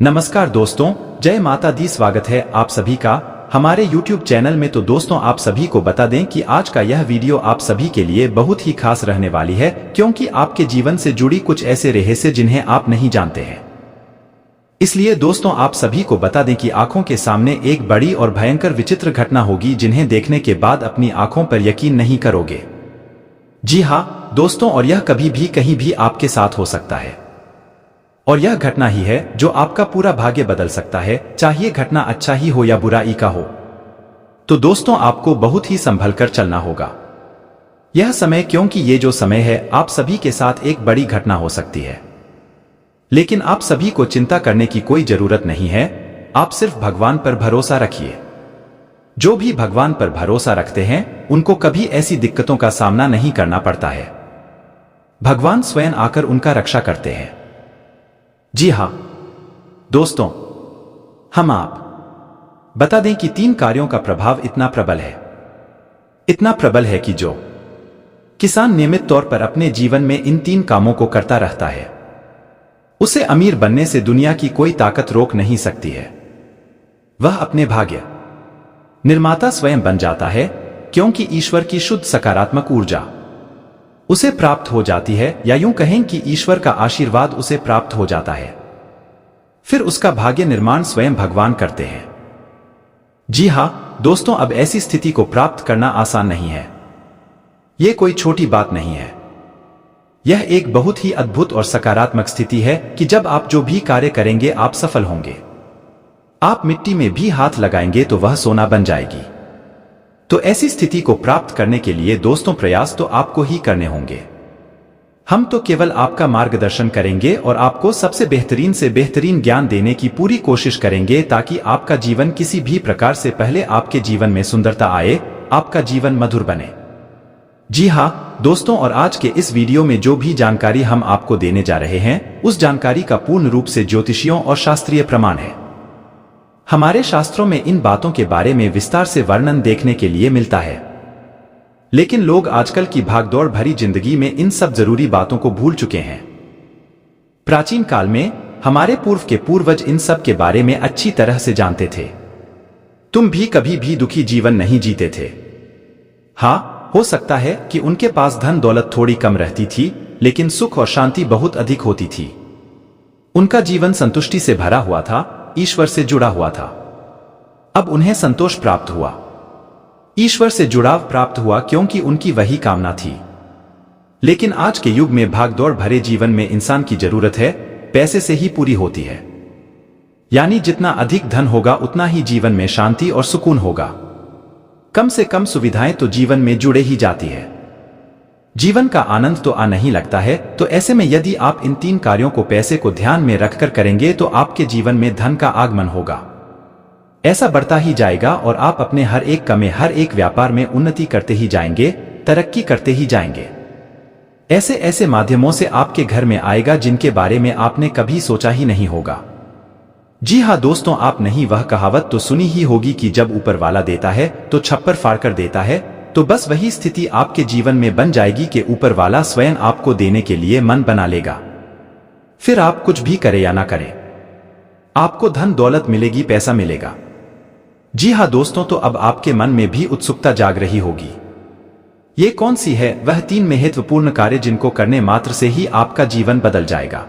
नमस्कार दोस्तों, जय माता दी। स्वागत है आप सभी का हमारे YouTube चैनल में। तो दोस्तों, आप सभी को बता दें कि आज का यह वीडियो आप सभी के लिए बहुत ही खास रहने वाली है, क्योंकि आपके जीवन से जुड़ी कुछ ऐसे रहस्य जिन्हें आप नहीं जानते हैं। इसलिए दोस्तों, आप सभी को बता दें कि आंखों के सामने एक बड़ी और भयंकर विचित्र घटना होगी, जिन्हें देखने के बाद अपनी आंखों पर यकीन नहीं करोगे। जी हाँ दोस्तों, और यह कभी भी कहीं भी आपके साथ हो सकता है। और यह घटना ही है जो आपका पूरा भाग्य बदल सकता है, चाहे घटना अच्छा ही हो या बुराई का हो। तो दोस्तों, आपको बहुत ही संभल कर चलना होगा यह समय, क्योंकि ये जो समय है आप सभी के साथ एक बड़ी घटना हो सकती है। लेकिन आप सभी को चिंता करने की कोई जरूरत नहीं है। आप सिर्फ भगवान पर भरोसा रखिए। जो भी भगवान पर भरोसा रखते हैं उनको कभी ऐसी दिक्कतों का सामना नहीं करना पड़ता है। भगवान स्वयं आकर उनका रक्षा करते हैं। जी हाँ दोस्तों, हम आप बता दें कि 3 कार्यों का प्रभाव इतना प्रबल है कि जो किसान नियमित तौर पर अपने जीवन में इन 3 कामों को करता रहता है, उसे अमीर बनने से दुनिया की कोई ताकत रोक नहीं सकती है। वह अपने भाग्य निर्माता स्वयं बन जाता है, क्योंकि ईश्वर की शुद्ध सकारात्मक ऊर्जा उसे प्राप्त हो जाती है, या यूं कहें कि ईश्वर का आशीर्वाद उसे प्राप्त हो जाता है। फिर उसका भाग्य निर्माण स्वयं भगवान करते हैं। जी हां दोस्तों, अब ऐसी स्थिति को प्राप्त करना आसान नहीं है। यह कोई छोटी बात नहीं है। यह एक बहुत ही अद्भुत और सकारात्मक स्थिति है कि जब आप जो भी कार्य करेंगे आप सफल होंगे। आप मिट्टी में भी हाथ लगाएंगे तो वह सोना बन जाएगी। तो ऐसी स्थिति को प्राप्त करने के लिए दोस्तों, प्रयास तो आपको ही करने होंगे। हम तो केवल आपका मार्गदर्शन करेंगे और आपको सबसे बेहतरीन से बेहतरीन ज्ञान देने की पूरी कोशिश करेंगे, ताकि आपका जीवन किसी भी प्रकार से पहले आपके जीवन में सुंदरता आए, आपका जीवन मधुर बने। जी हाँ दोस्तों, और आज के इस वीडियो में जो भी जानकारी हम आपको देने जा रहे हैं, उस जानकारी का पूर्ण रूप से ज्योतिषियों और शास्त्रीय प्रमाण है। हमारे शास्त्रों में इन बातों के बारे में विस्तार से वर्णन देखने के लिए मिलता है। लेकिन लोग आजकल की भागदौड़ भरी जिंदगी में इन सब जरूरी बातों को भूल चुके हैं। प्राचीन काल में हमारे पूर्व के पूर्वज इन सब के बारे में अच्छी तरह से जानते थे। तुम भी कभी भी दुखी जीवन नहीं जीते थे। हाँ, हो सकता है कि उनके पास धन दौलत थोड़ी कम रहती थी, लेकिन सुख और शांति बहुत अधिक होती थी। उनका जीवन संतुष्टि से भरा हुआ था, ईश्वर से जुड़ा हुआ था। अब उन्हें संतोष प्राप्त हुआ, ईश्वर से जुड़ाव प्राप्त हुआ, क्योंकि उनकी वही कामना थी। लेकिन आज के युग में भागदौड़ भरे जीवन में इंसान की जरूरत है पैसे से ही पूरी होती है। यानी जितना अधिक धन होगा उतना ही जीवन में शांति और सुकून होगा। कम से कम सुविधाएं तो जीवन में जुड़े ही जाती है। जीवन का आनंद तो आ नहीं लगता है। तो ऐसे में यदि आप इन 3 कार्यों को पैसे को ध्यान में रखकर करेंगे तो आपके जीवन में धन का आगमन होगा। ऐसा बढ़ता ही जाएगा और आप अपने हर एक काम, हर एक व्यापार में उन्नति करते ही जाएंगे, तरक्की करते ही जाएंगे। ऐसे ऐसे माध्यमों से आपके घर में आएगा जिनके बारे में आपने कभी सोचा ही नहीं होगा। जी हाँ दोस्तों, आपने ही वह कहावत तो सुनी ही होगी कि जब ऊपर वाला देता है तो छप्पर फाड़ कर देता है। तो बस वही स्थिति आपके जीवन में बन जाएगी कि ऊपर वाला स्वयं आपको देने के लिए मन बना लेगा। फिर आप कुछ भी करें या ना करें, आपको धन दौलत मिलेगी, पैसा मिलेगा। जी हाँ दोस्तों, तो अब आपके मन में भी उत्सुकता जाग रही होगी। ये कौन सी है वह 3 महत्वपूर्ण कार्य जिनको करने मात्र से ही आपका जीवन बदल जाएगा।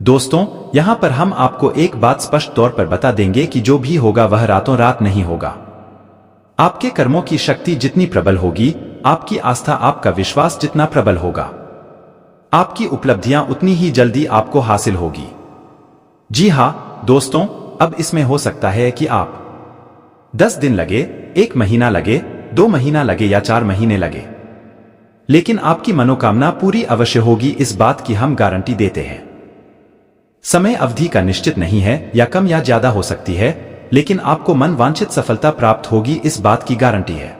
दोस्तों, यहां पर हम आपको एक बात स्पष्ट तौर पर बता देंगे कि जो भी होगा वह रातों रात नहीं होगा। आपके कर्मों की शक्ति जितनी प्रबल होगी, आपकी आस्था, आपका विश्वास जितना प्रबल होगा, आपकी उपलब्धियां उतनी ही जल्दी आपको हासिल होगी। जी हां दोस्तों, अब इसमें हो सकता है कि आप 10 दिन लगे, 1 महीना लगे, 2 महीना लगे या 4 महीने लगे, लेकिन आपकी मनोकामना पूरी अवश्य होगी। इस बात की हम गारंटी देते हैं। समय अवधि का निश्चित नहीं है, या कम या ज्यादा हो सकती है, लेकिन आपको मन वांछित सफलता प्राप्त होगी, इस बात की गारंटी है।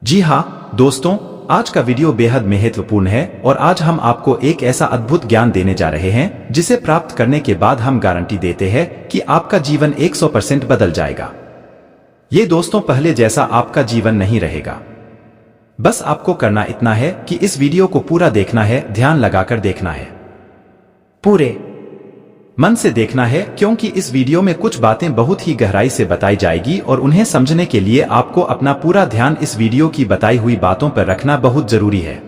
जी हां दोस्तों, आज का वीडियो बेहद महत्वपूर्ण है और आज हम आपको एक ऐसा अद्भुत ज्ञान देने जा रहे हैं जिसे प्राप्त करने के बाद हम गारंटी देते हैं कि आपका जीवन 100% बदल जाएगा। ये दोस्तों पहले जैसा आपका जीवन नहीं रहेगा। बस आपको करना इतना है कि इस वीडियो को पूरा देखना है, ध्यान लगाकर देखना है। पूरे मन से देखना है, क्योंकि इस वीडियो में कुछ बातें बहुत ही गहराई से बताई जाएगी और उन्हें समझने के लिए आपको अपना पूरा ध्यान इस वीडियो की बताई हुई बातों पर रखना बहुत जरूरी है।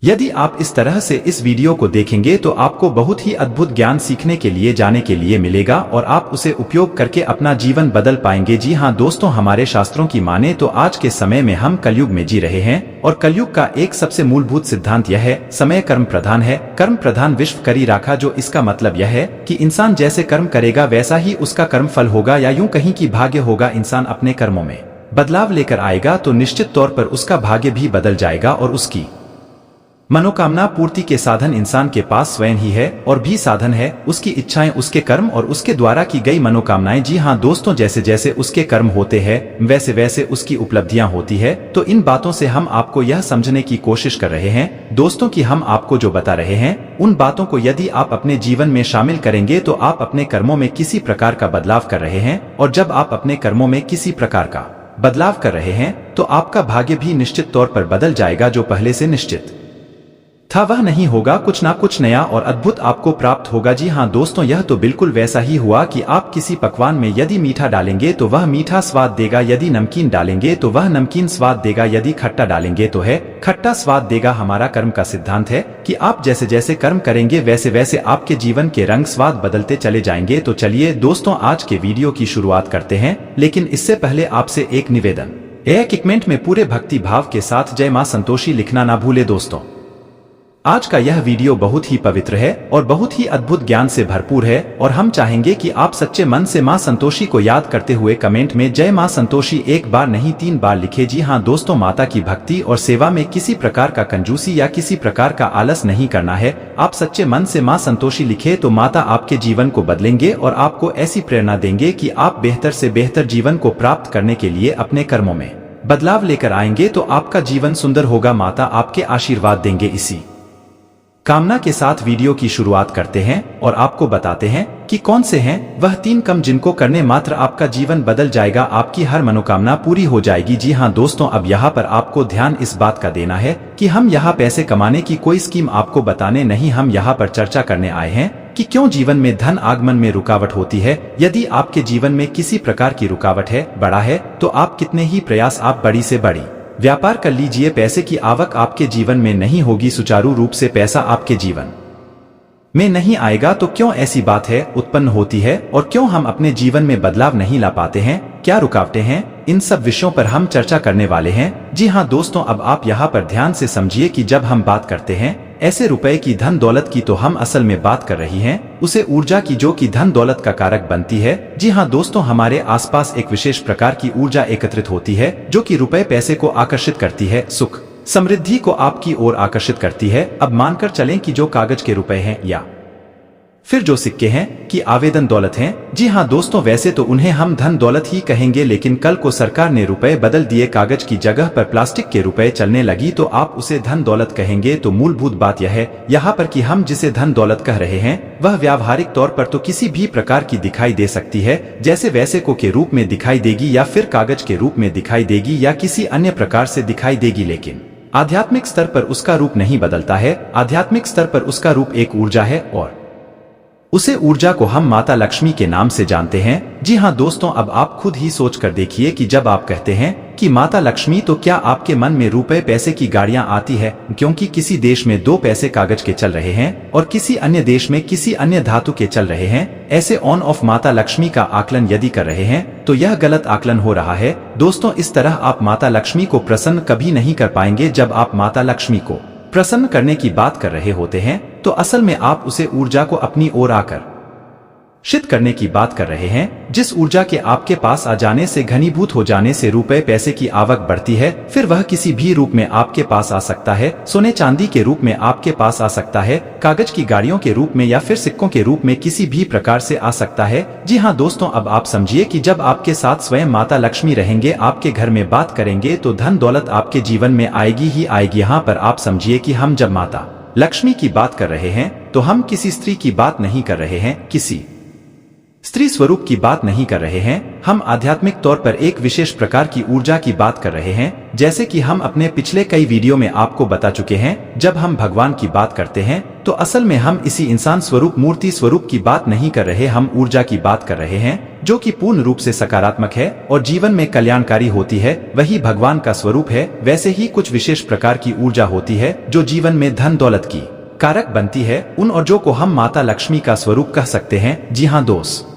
यदि आप इस तरह से इस वीडियो को देखेंगे तो आपको बहुत ही अद्भुत ज्ञान सीखने के लिए जाने के लिए मिलेगा और आप उसे उपयोग करके अपना जीवन बदल पाएंगे। जी हाँ दोस्तों, हमारे शास्त्रों की माने तो आज के समय में हम कलयुग में जी रहे हैं और कलयुग का एक सबसे मूलभूत सिद्धांत यह है, समय कर्म प्रधान है। कर्म प्रधान विश्व करी राखा, जो इसका मतलब यह है कि इंसान जैसे कर्म करेगा वैसा ही उसका कर्म फल होगा, या यूं कहीं की भाग्य होगा। इंसान अपने कर्मों में बदलाव लेकर आएगा तो निश्चित तौर पर उसका भाग्य भी बदल जाएगा और उसकी मनोकामना पूर्ति के साधन इंसान के पास स्वयं ही है और भी साधन है, उसकी इच्छाएं, उसके कर्म और उसके द्वारा की गई मनोकामनाएं। जी हाँ दोस्तों, जैसे जैसे उसके कर्म होते हैं वैसे वैसे उसकी उपलब्धियां होती है। तो इन बातों से हम आपको यह समझने की कोशिश कर रहे हैं दोस्तों कि हम आपको जो बता रहे हैं उन बातों को यदि आप अपने जीवन में शामिल करेंगे तो आप अपने कर्मों में किसी प्रकार का बदलाव कर रहे हैं, और जब आप अपने कर्मों में किसी प्रकार का बदलाव कर रहे हैं तो आपका भाग्य भी निश्चित तौर पर बदल जाएगा। जो पहले से निश्चित था वह नहीं होगा, कुछ ना कुछ नया और अद्भुत आपको प्राप्त होगा। जी हाँ दोस्तों, यह तो बिल्कुल वैसा ही हुआ कि आप किसी पकवान में यदि मीठा डालेंगे तो वह मीठा स्वाद देगा, यदि नमकीन डालेंगे तो वह नमकीन स्वाद देगा, यदि खट्टा डालेंगे तो है खट्टा स्वाद देगा। हमारा कर्म का सिद्धांत है कि आप जैसे जैसे कर्म करेंगे वैसे वैसे आपके जीवन के रंग स्वाद बदलते चले जाएंगे। तो चलिए दोस्तों, आज के वीडियो की शुरुआत करते हैं, लेकिन इससे पहले आपसे एक निवेदन, एक कमेंट में पूरे भक्ति भाव के साथ जय मां संतोषी लिखना ना भूले। दोस्तों, आज का यह वीडियो बहुत ही पवित्र है और बहुत ही अद्भुत ज्ञान से भरपूर है और हम चाहेंगे कि आप सच्चे मन से मां संतोषी को याद करते हुए कमेंट में जय मां संतोषी एक बार नहीं 3 बार लिखे। जी हाँ दोस्तों, माता की भक्ति और सेवा में किसी प्रकार का कंजूसी या किसी प्रकार का आलस नहीं करना है। आप सच्चे मन से मां संतोषी लिखे तो माता आपके जीवन को बदलेंगे और आपको ऐसी प्रेरणा देंगे कि आप बेहतर से बेहतर जीवन को प्राप्त करने के लिए अपने कर्मों में बदलाव लेकर आएंगे तो आपका जीवन सुंदर होगा। माता आपके आशीर्वाद देंगे। इसी कामना के साथ वीडियो की शुरुआत करते हैं और आपको बताते हैं कि कौन से हैं वह 3 काम जिनको करने मात्र आपका जीवन बदल जाएगा, आपकी हर मनोकामना पूरी हो जाएगी। जी हाँ दोस्तों, अब यहाँ पर आपको ध्यान इस बात का देना है कि हम यहाँ पैसे कमाने की कोई स्कीम आपको बताने नहीं, हम यहाँ पर चर्चा करने आए हैं कि क्यों जीवन में धन आगमन में रुकावट होती है। यदि आपके जीवन में किसी प्रकार की रुकावट है, बड़ा है, तो आप कितने ही प्रयास आप बड़ी से बड़ी व्यापार कर लीजिए, पैसे की आवक आपके जीवन में नहीं होगी, सुचारू रूप से पैसा आपके जीवन में नहीं आएगा। तो क्यों ऐसी बात है उत्पन्न होती है और क्यों हम अपने जीवन में बदलाव नहीं ला पाते हैं, क्या रुकावटें हैं, इन सब विषयों पर हम चर्चा करने वाले हैं। जी हाँ दोस्तों, अब आप यहाँ पर ध्यान से समझिए कि जब हम बात करते हैं ऐसे रुपए की, धन दौलत की, तो हम असल में बात कर रही हैं उसे ऊर्जा की जो कि धन दौलत का कारक बनती है। जी हाँ दोस्तों, हमारे आसपास एक विशेष प्रकार की ऊर्जा एकत्रित होती है जो कि रुपए पैसे को आकर्षित करती है, सुख समृद्धि को आपकी ओर आकर्षित करती है। अब मानकर चलें कि जो कागज के रुपए हैं या फिर जो सिक्के हैं कि आवेदन दौलत हैं। जी हाँ दोस्तों, वैसे तो उन्हें हम धन दौलत ही कहेंगे, लेकिन कल को सरकार ने रुपए बदल दिए, कागज की जगह पर प्लास्टिक के रुपए चलने लगी तो आप उसे धन दौलत कहेंगे। तो मूलभूत बात यह है यहाँ पर कि हम जिसे धन दौलत कह रहे हैं वह व्यावहारिक तौर पर तो किसी भी प्रकार की दिखाई दे सकती है, जैसे वैसे को के रूप में दिखाई देगी या फिर कागज के रूप में दिखाई देगी या किसी अन्य प्रकार से दिखाई देगी, लेकिन आध्यात्मिक स्तर पर उसका रूप नहीं बदलता है। आध्यात्मिक स्तर पर उसका रूप एक ऊर्जा है और उसे ऊर्जा को हम माता लक्ष्मी के नाम से जानते हैं। जी हाँ दोस्तों, अब आप खुद ही सोच कर देखिए कि जब आप कहते हैं कि माता लक्ष्मी तो क्या आपके मन में रुपए पैसे की गाड़ियां आती है, क्योंकि किसी देश में 2 पैसे कागज के चल रहे हैं और किसी अन्य देश में किसी अन्य धातु के चल रहे हैं। ऐसे ऑन ऑफ माता लक्ष्मी का आकलन यदि कर रहे हैं तो यह गलत आकलन हो रहा है। दोस्तों, इस तरह आप माता लक्ष्मी को प्रसन्न कभी नहीं कर पाएंगे। जब आप माता लक्ष्मी को प्रसन्न करने की बात कर रहे होते हैं तो असल में आप उसे ऊर्जा को अपनी ओर आकर शित करने की बात कर रहे हैं, जिस ऊर्जा के आपके पास आ जाने से, घनीभूत हो जाने से रुपए पैसे की आवक बढ़ती है। फिर वह किसी भी रूप में आपके पास आ सकता है, सोने चांदी के रूप में आपके पास आ सकता है, कागज की गाड़ियों के रूप में या फिर सिक्कों के रूप में किसी भी प्रकार से आ सकता है। जी हाँ दोस्तों, अब आप समझिए कि जब आपके साथ स्वयं माता लक्ष्मी रहेंगे, आपके घर में बात करेंगे तो धन दौलत आपके जीवन में आएगी ही आएगी। यहाँ पर आप समझिए कि हम जब माता लक्ष्मी की बात कर रहे हैं तो हम किसी स्त्री की बात नहीं कर रहे हैं, किसी स्त्री स्वरूप की बात नहीं कर रहे हैं, हम आध्यात्मिक तौर पर एक विशेष प्रकार की ऊर्जा की बात कर रहे हैं। जैसे कि हम अपने पिछले कई वीडियो में आपको बता चुके हैं, जब हम भगवान की बात करते हैं तो असल में हम इसी इंसान स्वरूप मूर्ति स्वरूप की बात नहीं कर रहे, हम ऊर्जा की बात कर रहे हैं जो कि पूर्ण रूप से सकारात्मक है और जीवन में कल्याणकारी होती है। वही भगवान का स्वरूप है। वैसे ही कुछ विशेष प्रकार की ऊर्जा होती है जो जीवन में धन दौलत की कारक बनती है, उन ऊर्जाओं को हम माता लक्ष्मी का स्वरूप कह सकते हैं। जी हाँ दोस्त,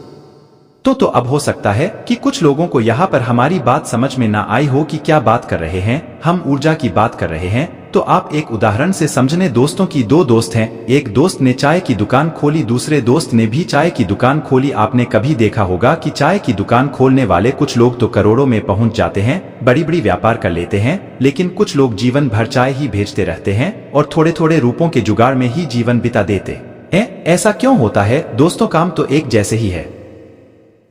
तो अब हो सकता है कि कुछ लोगों को यहाँ पर हमारी बात समझ में ना आई हो कि क्या बात कर रहे हैं। हम ऊर्जा की बात कर रहे हैं, तो आप एक उदाहरण से समझने। दोस्तों की दो दोस्त हैं, एक दोस्त ने चाय की दुकान खोली, दूसरे दोस्त ने भी चाय की दुकान खोली। आपने कभी देखा होगा कि चाय की दुकान खोलने वाले कुछ लोग तो करोड़ों में पहुंच जाते हैं, बड़ी बड़ी व्यापार कर लेते हैं, लेकिन कुछ लोग जीवन भर चाय ही भेजते रहते हैं और थोड़े थोड़े रूपों के जुगाड़ में ही जीवन बिता देते हैं। ऐसा क्यों होता है दोस्तों? काम तो एक जैसे ही है,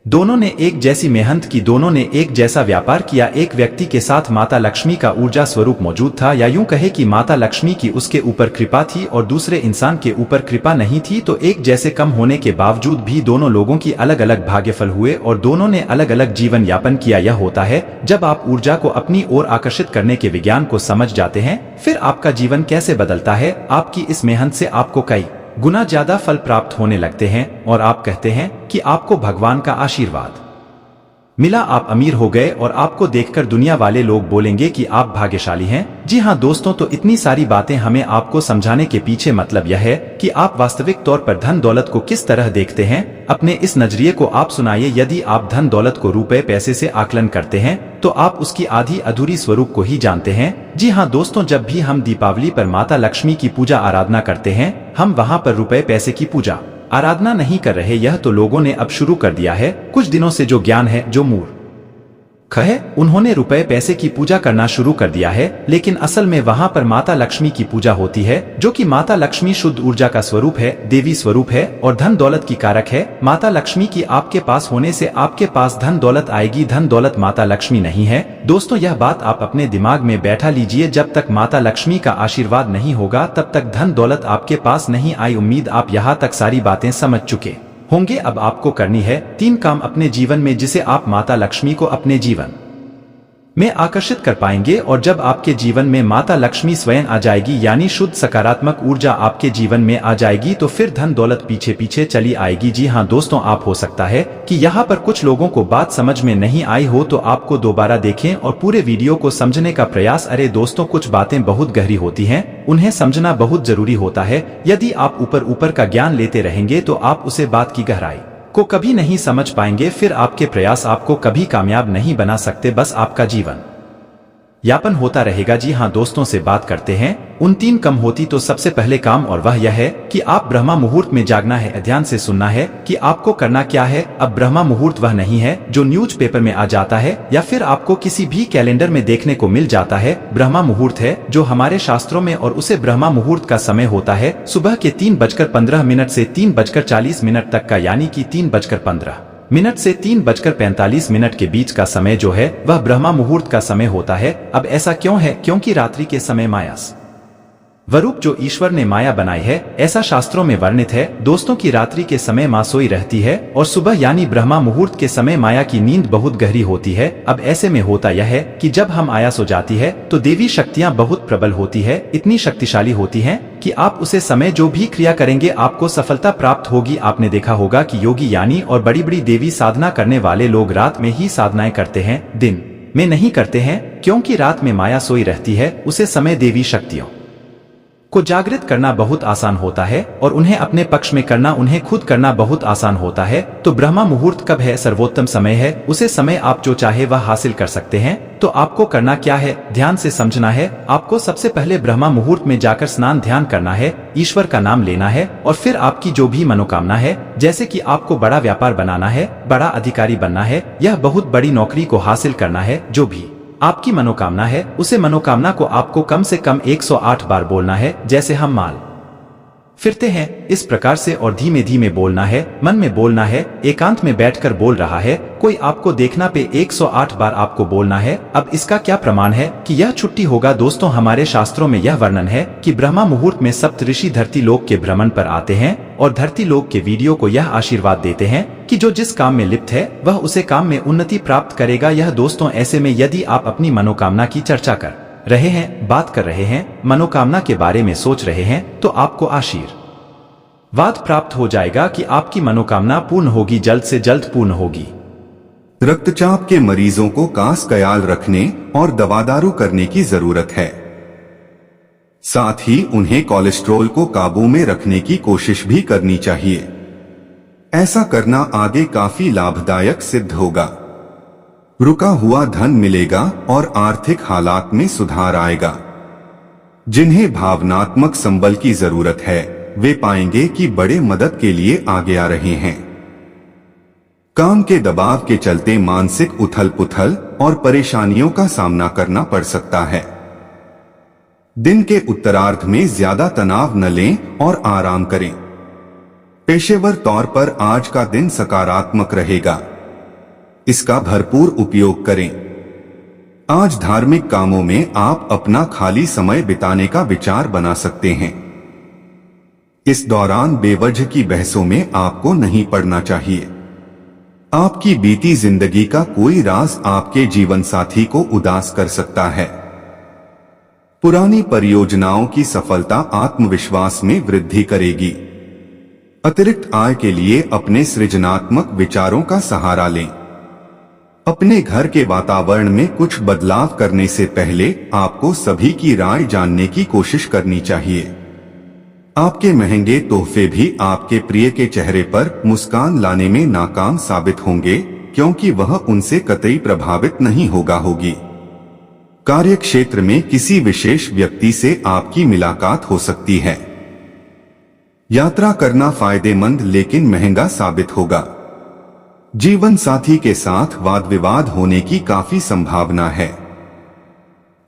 दोनों ने एक जैसी मेहनत की, दोनों ने एक जैसा व्यापार किया। एक व्यक्ति के साथ माता लक्ष्मी का ऊर्जा स्वरूप मौजूद था, या यूं कहे कि माता लक्ष्मी की उसके ऊपर कृपा थी और दूसरे इंसान के ऊपर कृपा नहीं थी। तो एक जैसे कम होने के बावजूद भी दोनों लोगों की अलग अलग भाग्यफल हुए और दोनों ने अलग अलग जीवन यापन किया। यह होता है जब आप ऊर्जा को अपनी ओर आकर्षित करने के विज्ञान को समझ जाते हैं, फिर आपका जीवन कैसे बदलता है। आपकी इस मेहनत से आपको कई गुना ज्यादा फल प्राप्त होने लगते हैं और आप कहते हैं कि आपको भगवान का आशीर्वाद मिला, आप अमीर हो गए और आपको देखकर दुनिया वाले लोग बोलेंगे कि आप भाग्यशाली हैं। जी हाँ दोस्तों, तो इतनी सारी बातें हमें आपको समझाने के पीछे मतलब यह है कि आप वास्तविक तौर पर धन दौलत को किस तरह देखते हैं। अपने इस नजरिए को आप सुनाइए। यदि आप धन दौलत को रुपए पैसे से आकलन करते हैं तो आप उसकी आधी अधूरी स्वरूप को ही जानते हैं। जी हाँ दोस्तों, जब भी हम दीपावली पर माता लक्ष्मी की पूजा आराधना करते हैं, हम वहाँ पर रुपए पैसे की पूजा आराधना नहीं कर रहे। यह तो लोगों ने अब शुरू कर दिया है कुछ दिनों से। जो ज्ञान है, जो मूर्ख है, उन्होंने रुपए पैसे की पूजा करना शुरू कर दिया है, लेकिन असल में वहाँ पर माता लक्ष्मी की पूजा होती है, जो कि माता लक्ष्मी शुद्ध ऊर्जा का स्वरूप है, देवी स्वरूप है और धन दौलत की कारक है। माता लक्ष्मी की आपके पास होने से आपके पास धन दौलत आएगी। धन दौलत माता लक्ष्मी नहीं है दोस्तों, यह बात आप अपने दिमाग में बैठा लीजिए। जब तक माता लक्ष्मी का आशीर्वाद नहीं होगा तब तक धन दौलत आपके पास नहीं आई। उम्मीद आप यहाँ तक सारी बातें समझ चुके होंगे। अब आपको करनी है 3 काम अपने जीवन में, जिसे आप माता लक्ष्मी को अपने जीवन में आकर्षित कर पाएंगे। और जब आपके जीवन में माता लक्ष्मी स्वयं आ जाएगी, यानी शुद्ध सकारात्मक ऊर्जा आपके जीवन में आ जाएगी, तो फिर धन दौलत पीछे पीछे चली आएगी। जी हाँ दोस्तों, आप हो सकता है कि यहाँ पर कुछ लोगों को बात समझ में नहीं आई हो, तो आपको दोबारा देखें और पूरे वीडियो को समझने का प्रयास। अरे दोस्तों, कुछ बातें बहुत गहरी होती हैं, उन्हें समझना बहुत जरूरी होता है। यदि आप ऊपर ऊपर का ज्ञान लेते रहेंगे तो आप उसे बात की गहराई को कभी नहीं समझ पाएंगे। फिर आपके प्रयास आपको कभी कामयाब नहीं बना सकते, बस आपका जीवन यापन होता रहेगा। जी हाँ दोस्तों, से बात करते हैं उन 3 कम होती तो सबसे पहले काम, और वह यह है कि आप ब्रह्मा मुहूर्त में जागना है। ध्यान से सुनना है कि आपको करना क्या है। अब ब्रह्मा मुहूर्त वह नहीं है जो न्यूज पेपर में आ जाता है या फिर आपको किसी भी कैलेंडर में देखने को मिल जाता है। ब्रह्मा मुहूर्त है जो हमारे शास्त्रों में, और उसे ब्रह्मा मुहूर्त का समय होता है सुबह के 3:15 से 3:40 तक का, यानी कि 3:15 से 3:45 के बीच का समय जो है वह ब्रह्मा मुहूर्त का समय होता है। अब ऐसा क्यों है? क्योंकि रात्रि के समय मायास वरूप जो ईश्वर ने माया बनाई है, ऐसा शास्त्रों में वर्णित है दोस्तों की रात्रि के समय मां सोई रहती है और सुबह यानी ब्रह्मा मुहूर्त के समय माया की नींद बहुत गहरी होती है। अब ऐसे में होता यह है कि जब हम आया सो जाती है तो देवी शक्तियां बहुत प्रबल होती है, इतनी शक्तिशाली होती हैं कि आप उसे समय जो भी क्रिया करेंगे आपको सफलता प्राप्त होगी। आपने देखा होगा कि योगी यानी और बड़ी बड़ी देवी साधना करने वाले लोग रात में ही साधनाएं करते हैं, दिन में नहीं करते हैं, क्योंकि रात में माया सोई रहती है। उसे समय देवी शक्तियों को जागृत करना बहुत आसान होता है और उन्हें अपने पक्ष में करना, उन्हें खुद करना बहुत आसान होता है। तो ब्रह्मा मुहूर्त कब है? सर्वोत्तम समय है। उसे समय आप जो चाहे वह हासिल कर सकते हैं। तो आपको करना क्या है? ध्यान से समझना है। आपको सबसे पहले ब्रह्मा मुहूर्त में जाकर स्नान ध्यान करना है, ईश्वर का नाम लेना है और फिर आपकी जो भी मनोकामना है, जैसे कि आपको बड़ा व्यापार बनाना है, बड़ा अधिकारी बनना है, यह बहुत बड़ी नौकरी को हासिल करना है, जो भी आपकी मनोकामना है, उसे मनोकामना को आपको कम से कम 108 बार बोलना है। जैसे हम माल फिरते हैं। इस प्रकार से और धीमे धीमे बोलना है, मन में बोलना है, एकांत में बैठकर बोल रहा है, कोई आपको देखना पे 108 बार आपको बोलना है। अब इसका क्या प्रमाण है कि यह छुट्टी होगा? दोस्तों, हमारे शास्त्रों में यह वर्णन है कि ब्रह्मा मुहूर्त में सप्त ऋषि धरती लोक के भ्रमण पर आते हैं और धरती लोक के वीडियो को यह आशीर्वाद देते हैं कि जो जिस काम में लिप्त है वह उसे काम में उन्नति प्राप्त करेगा। यह दोस्तों, ऐसे में यदि आप अपनी मनोकामना की चर्चा कर रहे हैं, बात कर रहे हैं, मनोकामना के बारे में सोच रहे हैं, तो आपको आशीर्वाद प्राप्त हो जाएगा कि आपकी मनोकामना पूर्ण होगी, जल्द से जल्द पूर्ण होगी। रक्तचाप के मरीजों को खास ख्याल रखने और दवादारू करने की जरूरत है। साथ ही उन्हें कोलेस्ट्रॉल को काबू में रखने की कोशिश भी करनी चाहिए। ऐसा करना आगे काफी लाभदायक सिद्ध होगा। रुका हुआ धन मिलेगा और आर्थिक हालात में सुधार आएगा। जिन्हें भावनात्मक संबल की जरूरत है वे पाएंगे कि बड़े मदद के लिए आगे आ रहे हैं। काम के दबाव के चलते मानसिक उथल पुथल और परेशानियों का सामना करना पड़ सकता है। दिन के उत्तरार्ध में ज्यादा तनाव न लें और आराम करें। पेशेवर तौर पर आज का दिन सकारात्मक रहेगा, इसका भरपूर उपयोग करें। आज धार्मिक कामों में आप अपना खाली समय बिताने का विचार बना सकते हैं। इस दौरान बेवजह की बहसों में आपको नहीं पड़ना चाहिए। आपकी बीती जिंदगी का कोई राज आपके जीवन साथी को उदास कर सकता है। पुरानी परियोजनाओं की सफलता आत्मविश्वास में वृद्धि करेगी। अतिरिक्त आय के लिए अपने सृजनात्मक विचारों का सहारा लें। अपने घर के वातावरण में कुछ बदलाव करने से पहले आपको सभी की राय जानने की कोशिश करनी चाहिए। आपके महंगे तोहफे भी आपके प्रिय के चेहरे पर मुस्कान लाने में नाकाम साबित होंगे, क्योंकि वह उनसे कतई प्रभावित नहीं होगी। कार्य क्षेत्र में किसी विशेष व्यक्ति से आपकी मुलाकात हो सकती है। यात्रा करना फायदेमंद लेकिन महंगा साबित होगा। जीवन साथी के साथ वाद विवाद होने की काफी संभावना है।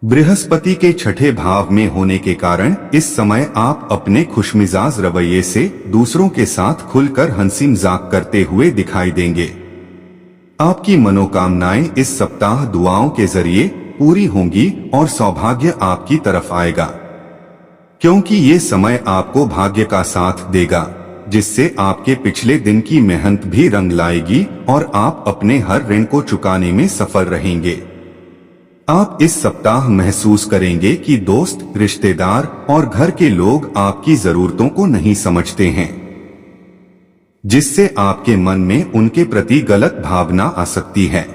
बृहस्पति के छठे भाव में होने के कारण इस समय आप अपने खुशमिजाज रवैये से दूसरों के साथ खुलकर हंसी मजाक करते हुए दिखाई देंगे। आपकी मनोकामनाएं इस सप्ताह दुआओं के जरिए पूरी होंगी और सौभाग्य आपकी तरफ आएगा, क्योंकि ये समय आपको भाग्य का साथ देगा, जिससे आपके पिछले दिन की मेहनत भी रंग लाएगी और आप अपने हर ऋण को चुकाने में सफल रहेंगे। आप इस सप्ताह महसूस करेंगे कि दोस्त, रिश्तेदार और घर के लोग आपकी जरूरतों को नहीं समझते हैं, जिससे आपके मन में उनके प्रति गलत भावना आ सकती है।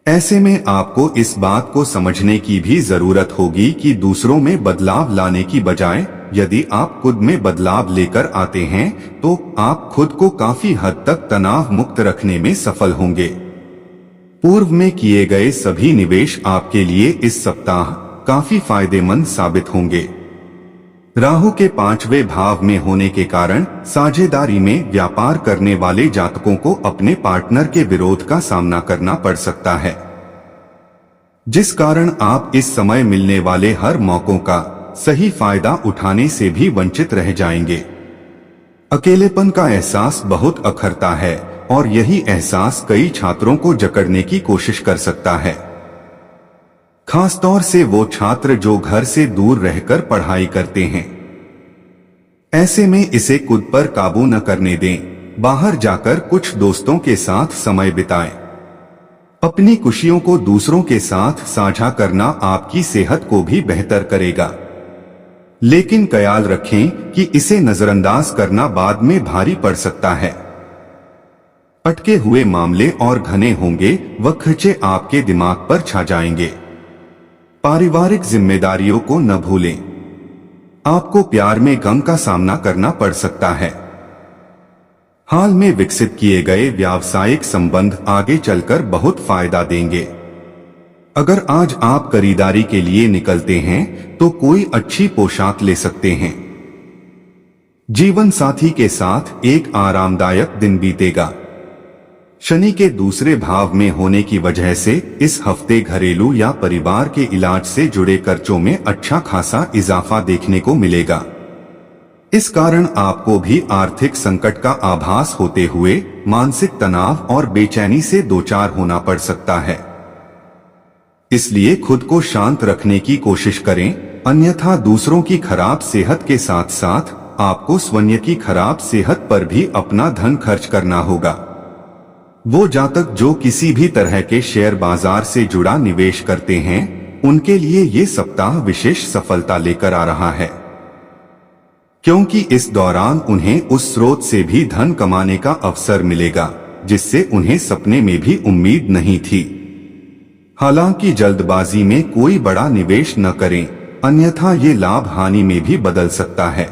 ऐसे में आपको इस बात को समझने की भी जरूरत होगी कि दूसरों में बदलाव लाने की बजाय यदि आप खुद में बदलाव लेकर आते हैं तो आप खुद को काफी हद तक तनाव मुक्त रखने में सफल होंगे। पूर्व में किए गए सभी निवेश आपके लिए इस सप्ताह काफी फायदेमंद साबित होंगे। राहु के 5वें भाव में होने के कारण साझेदारी में व्यापार करने वाले जातकों को अपने पार्टनर के विरोध का सामना करना पड़ सकता है, जिस कारण आप इस समय मिलने वाले हर मौकों का सही फायदा उठाने से भी वंचित रह जाएंगे। अकेलेपन का एहसास बहुत अखरता है और यही एहसास कई छात्रों को जकड़ने की कोशिश कर सकता है, खासतौर से वो छात्र जो घर से दूर रहकर पढ़ाई करते हैं। ऐसे में इसे खुद पर काबू न करने दें। बाहर जाकर कुछ दोस्तों के साथ समय बिताएं। अपनी खुशियों को दूसरों के साथ साझा करना आपकी सेहत को भी बेहतर करेगा, लेकिन ख्याल रखें कि इसे नजरअंदाज करना बाद में भारी पड़ सकता है। अटके हुए मामले और घने होंगे, वह खर्चे आपके दिमाग पर छा जाएंगे। पारिवारिक जिम्मेदारियों को न भूलें। आपको प्यार में गम का सामना करना पड़ सकता है। हाल में विकसित किए गए व्यावसायिक संबंध आगे चलकर बहुत फायदा देंगे। अगर आज आप खरीदारी के लिए निकलते हैं तो कोई अच्छी पोशाक ले सकते हैं। जीवन साथी के साथ एक आरामदायक दिन बीतेगा। शनि के दूसरे भाव में होने की वजह से इस हफ्ते घरेलू या परिवार के इलाज से जुड़े खर्चों में अच्छा खासा इजाफा देखने को मिलेगा। इस कारण आपको भी आर्थिक संकट का आभास होते हुए मानसिक तनाव और बेचैनी से दो चार होना पड़ सकता है। इसलिए खुद को शांत रखने की कोशिश करें, अन्यथा दूसरों की खराब सेहत के साथ साथ आपको स्वयं की खराब सेहत पर भी अपना धन खर्च करना होगा। वो जातक जो किसी भी तरह के शेयर बाजार से जुड़ा निवेश करते हैं, उनके लिए ये सप्ताह विशेष सफलता लेकर आ रहा है, क्योंकि इस दौरान उन्हें उस स्रोत से भी धन कमाने का अवसर मिलेगा जिससे उन्हें सपने में भी उम्मीद नहीं थी। हालांकि जल्दबाजी में कोई बड़ा निवेश न करें, अन्यथा ये लाभ हानि में भी बदल सकता है।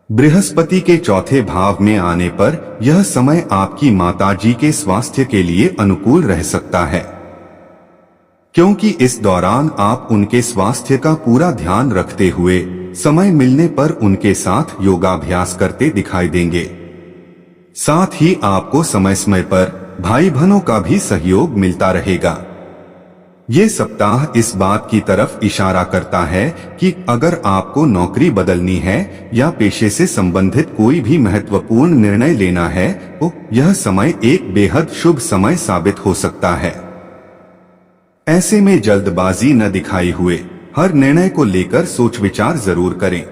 बृहस्पति के चौथे भाव में आने पर यह समय आपकी माताजी के स्वास्थ्य के लिए अनुकूल रह सकता है, क्योंकि इस दौरान आप उनके स्वास्थ्य का पूरा ध्यान रखते हुए समय मिलने पर उनके साथ योगाभ्यास करते दिखाई देंगे। साथ ही आपको समय समय पर भाई बहनों का भी सहयोग मिलता रहेगा। ये सप्ताह इस बात की तरफ इशारा करता है कि अगर आपको नौकरी बदलनी है या पेशे से संबंधित कोई भी महत्वपूर्ण निर्णय लेना है तो यह समय एक बेहद शुभ समय साबित हो सकता है। ऐसे में जल्दबाजी न दिखाई हुए हर निर्णय को लेकर सोच विचार जरूर करें।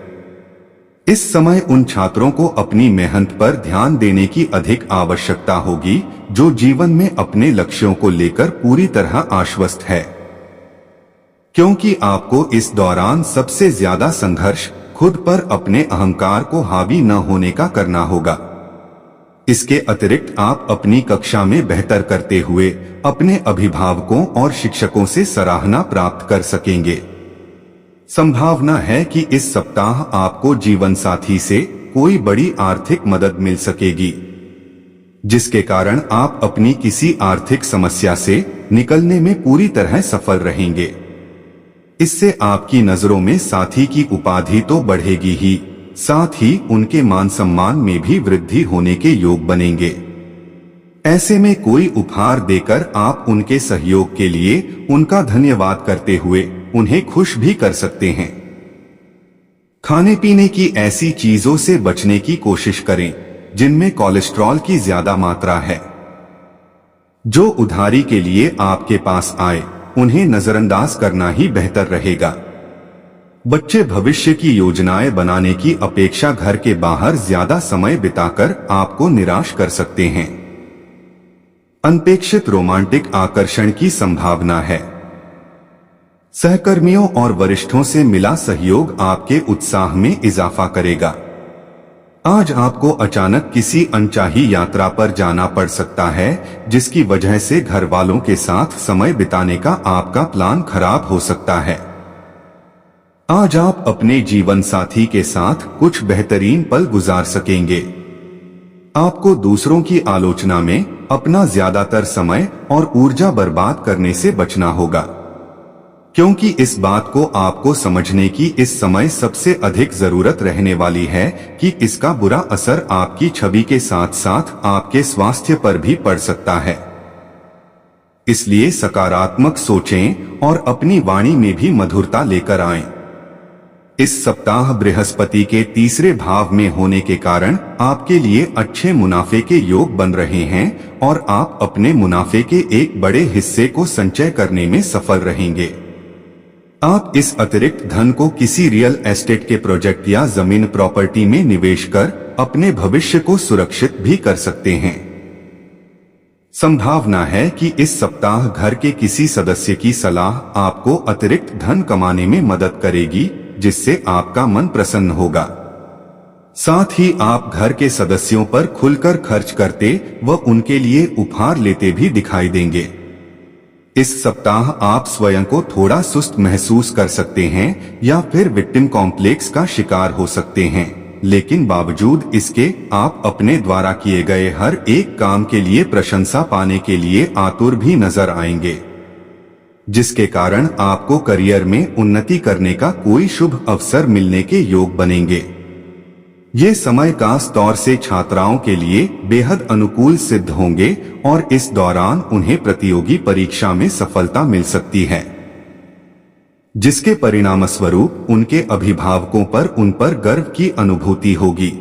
इस समय उन छात्रों को अपनी मेहनत पर ध्यान देने की अधिक आवश्यकता होगी जो जीवन में अपने लक्ष्यों को लेकर पूरी तरह आश्वस्त है, क्योंकि आपको इस दौरान सबसे ज्यादा संघर्ष खुद पर अपने अहंकार को हावी न होने का करना होगा। इसके अतिरिक्त आप अपनी कक्षा में बेहतर करते हुए अपने अभिभावकों और शिक्षकों से सराहना प्राप्त कर सकेंगे। संभावना है कि इस सप्ताह आपको जीवन साथी से कोई बड़ी आर्थिक मदद मिल सकेगी, जिसके कारण आप अपनी किसी आर्थिक समस्या से निकलने में पूरी तरह सफल रहेंगे। इससे आपकी नजरों में साथी की उपाधि तो बढ़ेगी ही, साथ ही उनके मान सम्मान में भी वृद्धि होने के योग बनेंगे। ऐसे में कोई उपहार देकर आप उनके सहयोग के लिए उनका धन्यवाद करते हुए उन्हें खुश भी कर सकते हैं। खाने पीने की ऐसी चीजों से बचने की कोशिश करें जिनमें कोलेस्ट्रॉल की ज्यादा मात्रा है। जो उधारी के लिए आपके पास आए उन्हें नजरअंदाज करना ही बेहतर रहेगा। बच्चे भविष्य की योजनाएं बनाने की अपेक्षा घर के बाहर ज्यादा समय बिताकर आपको निराश कर सकते हैं। अनपेक्षित रोमांटिक आकर्षण की संभावना है। सहकर्मियों और वरिष्ठों से मिला सहयोग आपके उत्साह में इजाफा करेगा। आज आपको अचानक किसी अनचाही यात्रा पर जाना पड़ सकता है, जिसकी वजह से घर वालों के साथ समय बिताने का आपका प्लान खराब हो सकता है। आज आप अपने जीवन साथी के साथ कुछ बेहतरीन पल गुजार सकेंगे। आपको दूसरों की आलोचना में अपना ज्यादातर समय और ऊर्जा बर्बाद करने से बचना होगा, क्योंकि इस बात को आपको समझने की इस समय सबसे अधिक जरूरत रहने वाली है कि इसका बुरा असर आपकी छवि के साथ साथ आपके स्वास्थ्य पर भी पड़ सकता है। इसलिए सकारात्मक सोचें और अपनी वाणी में भी मधुरता लेकर आएं। इस सप्ताह बृहस्पति के तीसरे भाव में होने के कारण आपके लिए अच्छे मुनाफे के योग बन रहे हैं और आप अपने मुनाफे के एक बड़े हिस्से को संचय करने में सफल रहेंगे। आप इस अतिरिक्त धन को किसी रियल एस्टेट के प्रोजेक्ट या जमीन प्रॉपर्टी में निवेश कर अपने भविष्य को सुरक्षित भी कर सकते हैं। संभावना है कि इस सप्ताह घर के किसी सदस्य की सलाह आपको अतिरिक्त धन कमाने में मदद करेगी, जिससे आपका मन प्रसन्न होगा। साथ ही आप घर के सदस्यों पर खुलकर खर्च करते व उनके लिए उपहार लेते भी दिखाई देंगे। इस सप्ताह आप स्वयं को थोड़ा सुस्त महसूस कर सकते हैं या फिर विक्टिम कॉम्प्लेक्स का शिकार हो सकते हैं, लेकिन बावजूद इसके आप अपने द्वारा किए गए हर एक काम के लिए प्रशंसा पाने के लिए आतुर भी नजर आएंगे, जिसके कारण आपको करियर में उन्नति करने का कोई शुभ अवसर मिलने के योग बनेंगे। ये समय खास तौर से छात्राओं के लिए बेहद अनुकूल सिद्ध होंगे और इस दौरान उन्हें प्रतियोगी परीक्षा में सफलता मिल सकती है। जिसके परिणामस्वरूप उनके अभिभावकों पर उन पर गर्व की अनुभूति होगी।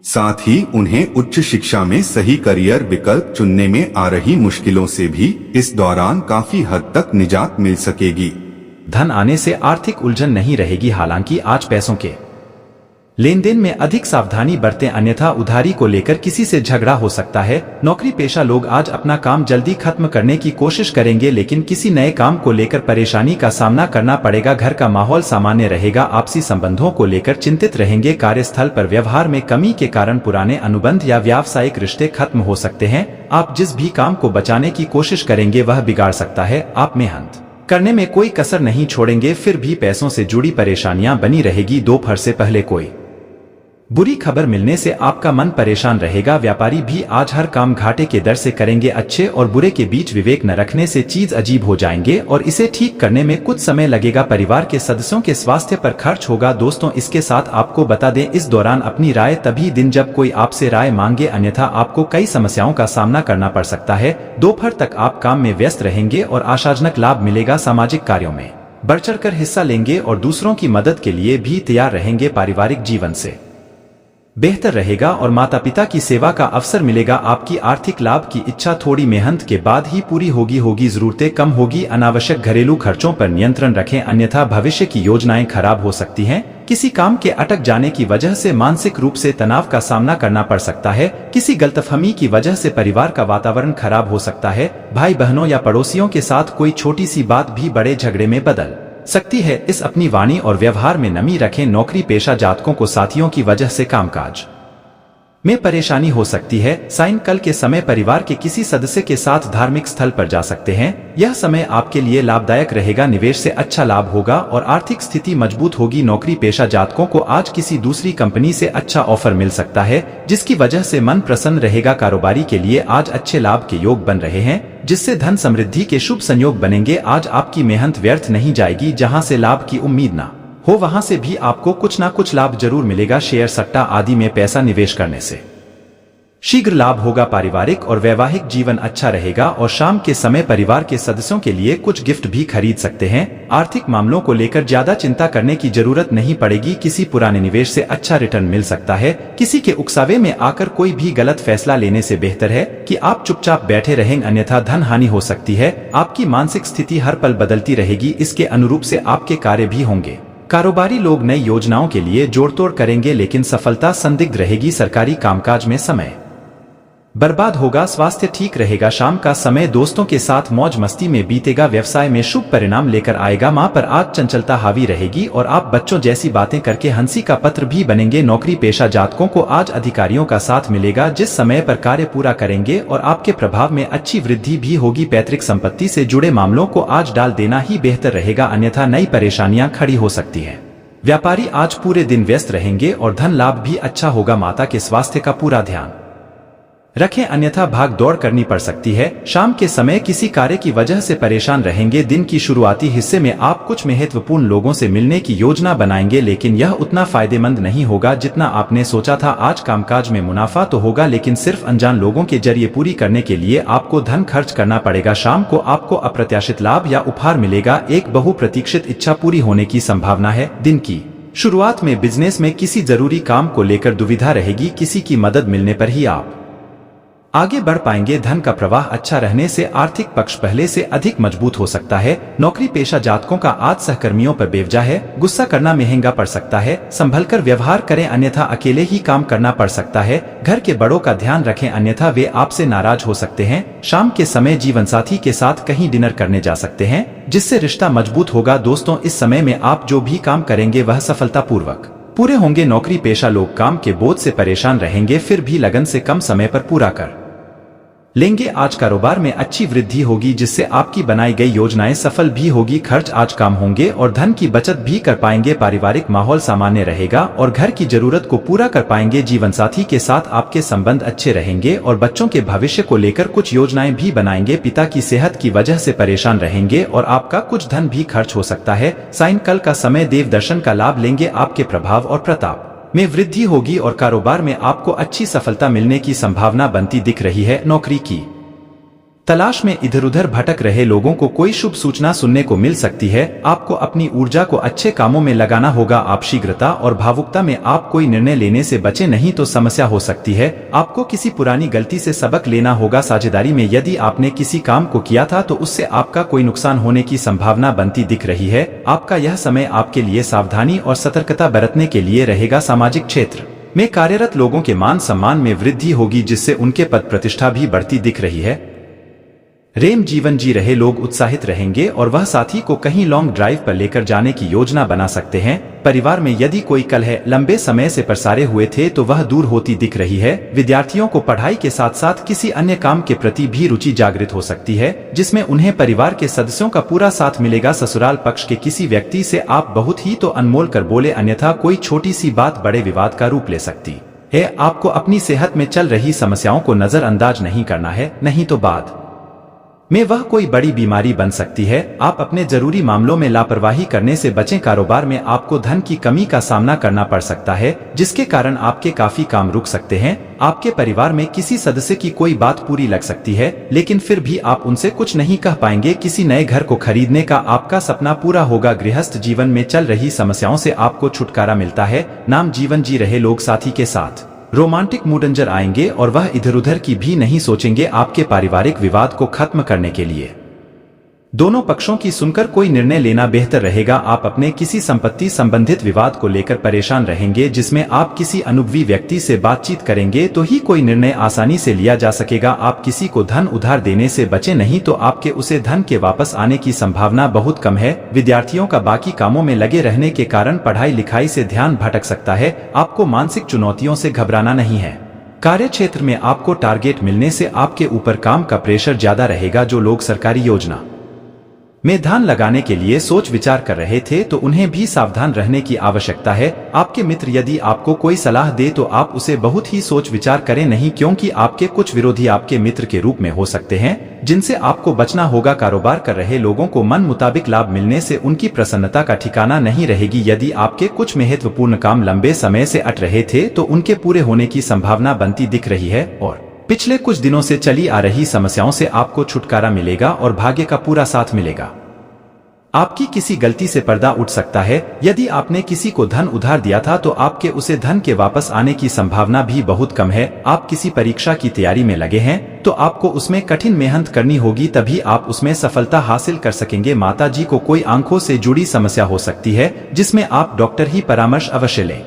साथ ही उन्हें उच्च शिक्षा में सही करियर विकल्प चुनने में आ रही मुश्किलों से भी इस दौरान काफी हद तक निजात मिल सकेगी। धन आने से आर्थिक उलझन नहीं रहेगी। हालांकि आज पैसों के लेन देन में अधिक सावधानी बरतें, अन्यथा उधारी को लेकर किसी से झगड़ा हो सकता है। नौकरी पेशा लोग आज अपना काम जल्दी खत्म करने की कोशिश करेंगे, लेकिन किसी नए काम को लेकर परेशानी का सामना करना पड़ेगा। घर का माहौल सामान्य रहेगा। आपसी संबंधों को लेकर चिंतित रहेंगे। कार्यस्थल पर व्यवहार में कमी के कारण पुराने अनुबंध या व्यावसायिक रिश्ते खत्म हो सकते हैं। आप जिस भी काम को बचाने की कोशिश करेंगे वह बिगाड़ सकता है। आप मेहनत करने में कोई कसर नहीं छोड़ेंगे, फिर भी पैसों से जुड़ी परेशानियां बनी रहेगी। दोपहर से पहले कोई बुरी खबर मिलने से आपका मन परेशान रहेगा। व्यापारी भी आज हर काम घाटे के दर से करेंगे। अच्छे और बुरे के बीच विवेक न रखने से चीज अजीब हो जाएंगे और इसे ठीक करने में कुछ समय लगेगा। परिवार के सदस्यों के स्वास्थ्य पर खर्च होगा। दोस्तों, इसके साथ आपको बता दें, इस दौरान अपनी राय तभी दिन जब कोई आपसे राय मांगे, अन्यथा आपको कई समस्याओं का सामना करना पड़ सकता है। दोपहर तक आप काम में व्यस्त रहेंगे और आशाजनक लाभ मिलेगा। सामाजिक कार्यों में बढ़-चढ़कर हिस्सा लेंगे और दूसरों की मदद के लिए भी तैयार रहेंगे। पारिवारिक जीवन से बेहतर रहेगा और माता पिता की सेवा का अवसर मिलेगा। आपकी आर्थिक लाभ की इच्छा थोड़ी मेहनत के बाद ही पूरी होगी। जरूरतें कम होगी। अनावश्यक घरेलू खर्चों पर नियंत्रण रखें, अन्यथा भविष्य की योजनाएं खराब हो सकती हैं। किसी काम के अटक जाने की वजह से मानसिक रूप से तनाव का सामना करना पड़ सकता है। किसी गलतफहमी की वजह से परिवार का वातावरण खराब हो सकता है। भाई बहनों या पड़ोसियों के साथ कोई छोटी सी बात भी बड़े झगड़े में बदल सकती है। इस अपनी वाणी और व्यवहार में नमी रखें। नौकरी पेशा जातकों को साथियों की वजह से कामकाज में परेशानी हो सकती है। सायंकाल के समय परिवार के किसी सदस्य के साथ धार्मिक स्थल पर जा सकते हैं। यह समय आपके लिए लाभदायक रहेगा। निवेश से अच्छा लाभ होगा और आर्थिक स्थिति मजबूत होगी। नौकरी पेशा जातकों को आज किसी दूसरी कंपनी से अच्छा ऑफर मिल सकता है, जिसकी वजह से मन प्रसन्न रहेगा। कारोबारी के लिए आज अच्छे लाभ के योग बन रहे हैं, जिससे धन समृद्धि के शुभ संयोग बनेंगे। आज आपकी मेहनत व्यर्थ नहीं जाएगी। जहां से लाभ की उम्मीद ना हो वहां से भी आपको कुछ ना कुछ लाभ जरूर मिलेगा। शेयर, सट्टा आदि में पैसा निवेश करने से शीघ्र लाभ होगा। पारिवारिक और वैवाहिक जीवन अच्छा रहेगा और शाम के समय परिवार के सदस्यों के लिए कुछ गिफ्ट भी खरीद सकते हैं। आर्थिक मामलों को लेकर ज्यादा चिंता करने की जरूरत नहीं पड़ेगी। किसी पुराने निवेश से अच्छा रिटर्न मिल सकता है। किसी के उकसावे में आकर कोई भी गलत फैसला लेने से बेहतर है कि आप चुपचाप बैठे रहें, अन्यथा धन हानि हो सकती है। आपकी मानसिक स्थिति हर पल बदलती रहेगी। इसके अनुरूप से आपके कार्य भी होंगे। कारोबारी लोग नई योजनाओं के लिए जोड़तोड़ करेंगे, लेकिन सफलता संदिग्ध रहेगी। सरकारी कामकाज में समय बर्बाद होगा। स्वास्थ्य ठीक रहेगा। शाम का समय दोस्तों के साथ मौज मस्ती में बीतेगा। व्यवसाय में शुभ परिणाम लेकर आएगा। मां पर आज चंचलता हावी रहेगी और आप बच्चों जैसी बातें करके हंसी का पत्र भी बनेंगे। नौकरी पेशा जातकों को आज अधिकारियों का साथ मिलेगा, जिस समय पर कार्य पूरा करेंगे और आपके प्रभाव में अच्छी वृद्धि भी होगी। पैतृक संपत्ति से जुड़े मामलों को आज डाल देना ही बेहतर रहेगा, अन्यथा नई परेशानियां खड़ी हो सकती है। व्यापारी आज पूरे दिन व्यस्त रहेंगे और धन लाभ भी अच्छा होगा। माता के स्वास्थ्य का पूरा ध्यान रखें, अन्यथा भाग दौड़ करनी पड़ सकती है। शाम के समय किसी कार्य की वजह से परेशान रहेंगे। दिन की शुरुआती हिस्से में आप कुछ महत्वपूर्ण लोगों से मिलने की योजना बनाएंगे, लेकिन यह उतना फायदेमंद नहीं होगा जितना आपने सोचा था। आज कामकाज में मुनाफा तो होगा, लेकिन सिर्फ अनजान लोगों के जरिए पूरी करने के लिए आपको धन खर्च करना पड़ेगा। शाम को आपको अप्रत्याशित लाभ या उपहार मिलेगा। एक बहुप्रतीक्षित इच्छा पूरी होने की संभावना है। दिन की शुरुआत में बिजनेस में किसी जरूरी काम को लेकर दुविधा रहेगी। किसी की मदद मिलने पर ही आप आगे बढ़ पाएंगे। धन का प्रवाह अच्छा रहने से आर्थिक पक्ष पहले से अधिक मजबूत हो सकता है। नौकरी पेशा जातकों का आज सहकर्मियों पर बेवजह है गुस्सा करना महंगा पड़ सकता है। संभलकर व्यवहार करें, अन्यथा अकेले ही काम करना पड़ सकता है। घर के बड़ों का ध्यान रखें, अन्यथा वे आपसे नाराज हो सकते हैं। शाम के समय जीवन साथी के साथ कहीं डिनर करने जा सकते हैं, जिससे रिश्ता मजबूत होगा। दोस्तों, इस समय में आप जो भी काम करेंगे वह सफलतापूर्वक पूरे होंगे। नौकरी पेशा लोग काम के बोझ से परेशान रहेंगे, फिर भी लगन से कम समय पर पूरा कर लेंगे। आज कारोबार में अच्छी वृद्धि होगी, जिससे आपकी बनाई गई योजनाएं सफल भी होगी। खर्च आज कम होंगे और धन की बचत भी कर पाएंगे। पारिवारिक माहौल सामान्य रहेगा और घर की जरूरत को पूरा कर पाएंगे। जीवन साथी के साथ आपके संबंध अच्छे रहेंगे और बच्चों के भविष्य को लेकर कुछ योजनाएं भी बनाएंगे। पिता की सेहत की वजह से परेशान रहेंगे और आपका कुछ धन भी खर्च हो सकता है। सायंकाल का समय देव दर्शन का लाभ लेंगे। आपके प्रभाव और प्रताप में वृद्धि होगी और कारोबार में आपको अच्छी सफलता मिलने की संभावना बनती दिख रही है। नौकरी की तलाश में इधर उधर भटक रहे लोगों को कोई शुभ सूचना सुनने को मिल सकती है। आपको अपनी ऊर्जा को अच्छे कामों में लगाना होगा। आप शीघ्रता और भावुकता में आप कोई निर्णय लेने से बचे, नहीं तो समस्या हो सकती है। आपको किसी पुरानी गलती से सबक लेना होगा। साझेदारी में यदि आपने किसी काम को किया था तो उससे आपका कोई नुकसान होने की संभावना बनती दिख रही है। आपका यह समय आपके लिए सावधानी और सतर्कता बरतने के लिए रहेगा। सामाजिक क्षेत्र में कार्यरत लोगों के मान सम्मान में वृद्धि होगी, जिससे उनके पद प्रतिष्ठा भी बढ़ती दिख रही है। प्रेम जीवन जी रहे लोग उत्साहित रहेंगे और वह साथी को कहीं लॉन्ग ड्राइव पर लेकर जाने की योजना बना सकते हैं। परिवार में यदि कोई कलह लंबे समय से पसारे हुए थे तो वह दूर होती दिख रही है। विद्यार्थियों को पढ़ाई के साथ साथ किसी अन्य काम के प्रति भी रुचि जागृत हो सकती है, जिसमें उन्हें परिवार के सदस्यों का पूरा साथ मिलेगा। ससुराल पक्ष के किसी व्यक्ति से आप बहुत ही तो अनमोल कर बोले, अन्यथा कोई छोटी सी बात बड़े विवाद का रूप ले सकती है। आपको अपनी सेहत में चल रही समस्याओं को नजरअंदाज नहीं करना है, नहीं तो बाद में वह कोई बड़ी बीमारी बन सकती है। आप अपने जरूरी मामलों में लापरवाही करने से बचें। कारोबार में आपको धन की कमी का सामना करना पड़ सकता है, जिसके कारण आपके काफी काम रुक सकते हैं। आपके परिवार में किसी सदस्य की कोई बात पूरी लग सकती है, लेकिन फिर भी आप उनसे कुछ नहीं कह पाएंगे। किसी नए घर को खरीदने का आपका सपना पूरा होगा। गृहस्थ जीवन में चल रही समस्याओं से आपको छुटकारा मिलता है। नाम जीवन जी रहे लोग साथी के साथ रोमांटिक मूड अंजर आएंगे और वह इधर उधर की भी नहीं सोचेंगे। आपके पारिवारिक विवाद को खत्म करने के लिए दोनों पक्षों की सुनकर कोई निर्णय लेना बेहतर रहेगा। आप अपने किसी संपत्ति संबंधित विवाद को लेकर परेशान रहेंगे, जिसमें आप किसी अनुभवी व्यक्ति से बातचीत करेंगे तो ही कोई निर्णय आसानी से लिया जा सकेगा। आप किसी को धन उधार देने से बचें, नहीं तो आपके उसे धन के वापस आने की संभावना बहुत कम है। विद्यार्थियों का बाकी कामों में लगे रहने के कारण पढ़ाई लिखाई से ध्यान भटक सकता है। आपको मानसिक चुनौतियों से घबराना नहीं है। कार्य क्षेत्र में आपको टारगेट मिलने से आपके ऊपर काम का प्रेशर ज्यादा रहेगा। जो लोग सरकारी योजना में ध्यान लगाने के लिए सोच विचार कर रहे थे तो उन्हें भी सावधान रहने की आवश्यकता है। आपके मित्र यदि आपको कोई सलाह दे तो आप उसे बहुत ही सोच विचार करें, नहीं क्योंकि आपके कुछ विरोधी आपके मित्र के रूप में हो सकते हैं, जिनसे आपको बचना होगा। कारोबार कर रहे लोगों को मन मुताबिक लाभ मिलने से उनकी प्रसन्नता का ठिकाना नहीं रहेगी। यदि आपके कुछ महत्वपूर्ण काम लंबे समय से अट रहे थे तो उनके पूरे होने की संभावना बनती दिख रही है और पिछले कुछ दिनों से चली आ रही समस्याओं से आपको छुटकारा मिलेगा और भाग्य का पूरा साथ मिलेगा। आपकी किसी गलती से पर्दा उठ सकता है। यदि आपने किसी को धन उधार दिया था तो आपके उसे धन के वापस आने की संभावना भी बहुत कम है। आप किसी परीक्षा की तैयारी में लगे हैं तो आपको उसमें कठिन मेहनत करनी होगी, तभी आप उसमें सफलता हासिल कर सकेंगे। माताजी को कोई आंखों से जुड़ी समस्या हो सकती है, जिसमें आप डॉक्टर ही परामर्श अवश्य लें।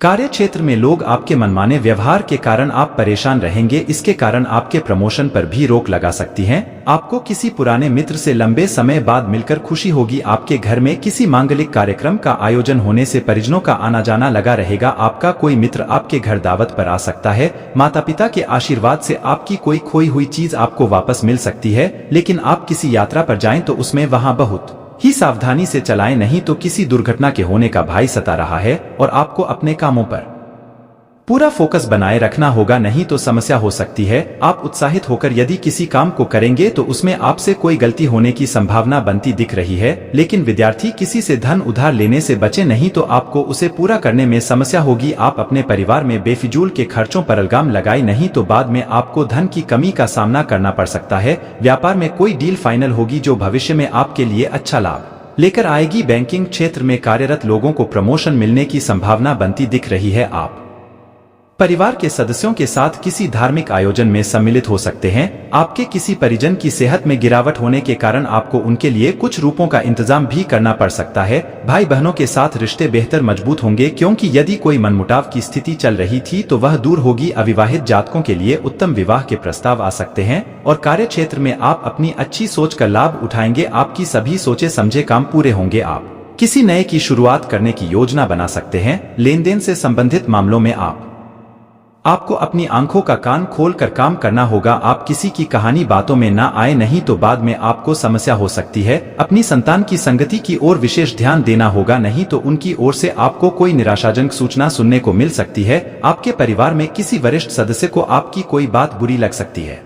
कार्य क्षेत्र में लोग आपके मनमाने व्यवहार के कारण आप परेशान रहेंगे। इसके कारण आपके प्रमोशन पर भी रोक लगा सकती हैं। आपको किसी पुराने मित्र से लंबे समय बाद मिलकर खुशी होगी। आपके घर में किसी मांगलिक कार्यक्रम का आयोजन होने से परिजनों का आना जाना लगा रहेगा। आपका कोई मित्र आपके घर दावत पर आ सकता है। माता पिता के आशीर्वाद से आपकी कोई खोई हुई चीज आपको वापस मिल सकती है, लेकिन आप किसी यात्रा पर जाएं तो उसमें वहां बहुत ही सावधानी से चलाएं, नहीं तो किसी दुर्घटना के होने का भय सता रहा है और आपको अपने कामों पर पूरा फोकस बनाए रखना होगा, नहीं तो समस्या हो सकती है। आप उत्साहित होकर यदि किसी काम को करेंगे तो उसमें आपसे कोई गलती होने की संभावना बनती दिख रही है। लेकिन विद्यार्थी किसी से धन उधार लेने से बचे, नहीं तो आपको उसे पूरा करने में समस्या होगी। आप अपने परिवार में बेफिजूल के खर्चों पर अलगाम लगाए, नहीं तो बाद में आपको धन की कमी का सामना करना पड़ सकता है। व्यापार में कोई डील फाइनल होगी जो भविष्य में आपके लिए अच्छा लाभ लेकर आएगी। बैंकिंग क्षेत्र में कार्यरत लोगों को प्रमोशन मिलने की संभावना बनती दिख रही है। आप परिवार के सदस्यों के साथ किसी धार्मिक आयोजन में सम्मिलित हो सकते हैं। आपके किसी परिजन की सेहत में गिरावट होने के कारण आपको उनके लिए कुछ रूपों का इंतजाम भी करना पड़ सकता है। भाई बहनों के साथ रिश्ते बेहतर मजबूत होंगे, क्योंकि यदि कोई मनमुटाव की स्थिति चल रही थी तो वह दूर होगी। अविवाहित जातकों के लिए उत्तम विवाह के प्रस्ताव आ सकते हैं और कार्य क्षेत्र में आप अपनी अच्छी सोच का लाभ उठाएंगे। आपकी सभी सोचे समझे काम पूरे होंगे। आप किसी नए की शुरुआत करने की योजना बना सकते हैं। लेन देन से संबंधित मामलों में आपको अपनी आंखों का कान खोलकर काम करना होगा। आप किसी की कहानी बातों में ना आए, नहीं तो बाद में आपको समस्या हो सकती है। अपनी संतान की संगति की ओर विशेष ध्यान देना होगा, नहीं तो उनकी ओर से आपको कोई निराशाजनक सूचना सुनने को मिल सकती है। आपके परिवार में किसी वरिष्ठ सदस्य को आपकी कोई बात बुरी लग सकती है।